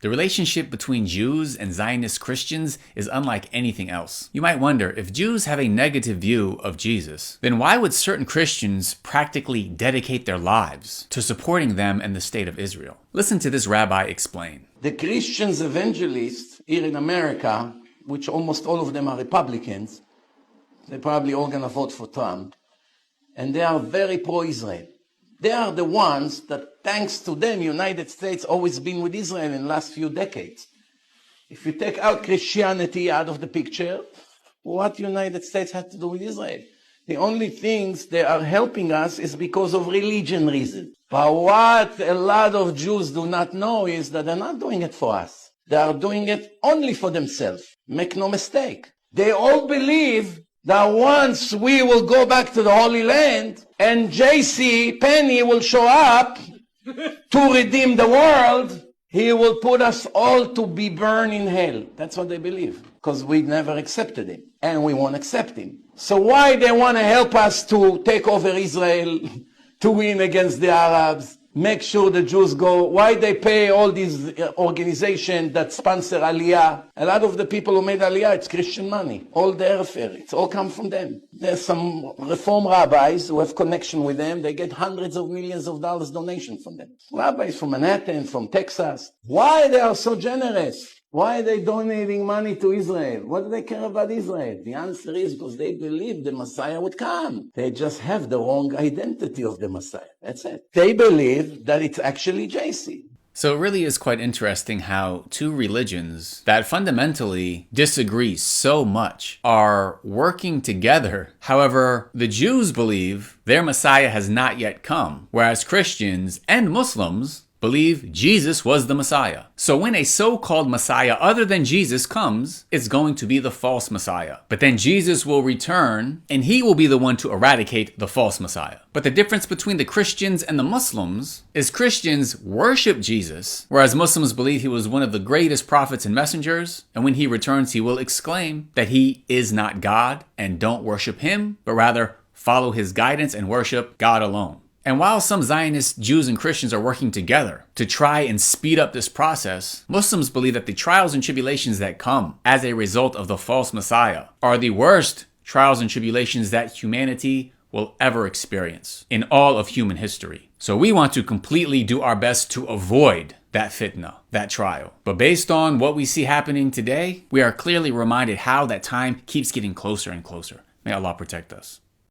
The relationship between Jews and Zionist Christians is unlike anything else. You might wonder, if Jews have a negative view of Jesus, then why would certain Christians practically dedicate their lives to supporting them and the state of Israel? Listen to this rabbi explain. The Christians evangelists here in America, which almost all of them are Republicans, they're probably all going to vote for Trump, and they are very pro-Israel. They are the ones that, thanks to them, United States always been with Israel in the last few decades. If you take out Christianity out of the picture, what United States had to do with Israel? The only things they are helping us is because of religion reasons. But what a lot of Jews do not know is that they're not doing it for us. They are doing it only for themselves. Make no mistake. They all believe that once we will go back to the Holy Land and J.C. Penney will show up to redeem the world, he will put us all to be burned in hell. That's what they believe, because we never accepted him and we won't accept him. So why they want to help us to take over Israel, to win against the Arabs, make sure the Jews go? Why they pay all these organizations that sponsor Aliyah? A lot of the people who made Aliyah, it's Christian money. All their affair, it's all come from them. There's some Reform rabbis who have connection with them. They get hundreds of millions of dollars donation from them. Rabbis from Manhattan, from Texas. Why they are so generous? Why are they donating money to Israel? What do they care about Israel? The answer is because they believe the Messiah would come. They just have the wrong identity of the Messiah. That's it. They believe that it's actually JC. So it really is quite interesting how two religions that fundamentally disagree so much are working together. However, the Jews believe their Messiah has not yet come, whereas Christians and Muslims believe Jesus was the Messiah. So when a so-called Messiah other than Jesus comes, it's going to be the false Messiah. But then Jesus will return and he will be the one to eradicate the false Messiah. But the difference between the Christians and the Muslims is Christians worship Jesus, whereas Muslims believe he was one of the greatest prophets and messengers. And when he returns, he will exclaim that he is not God and don't worship him, but rather follow his guidance and worship God alone. And while some Zionist Jews and Christians are working together to try and speed up this process, Muslims believe that the trials and tribulations that come as a result of the false Messiah are the worst trials and tribulations that humanity will ever experience in all of human history. So we want to completely do our best to avoid that fitna, that trial. But based on what we see happening today, we are clearly reminded how that time keeps getting closer and closer. May Allah protect us.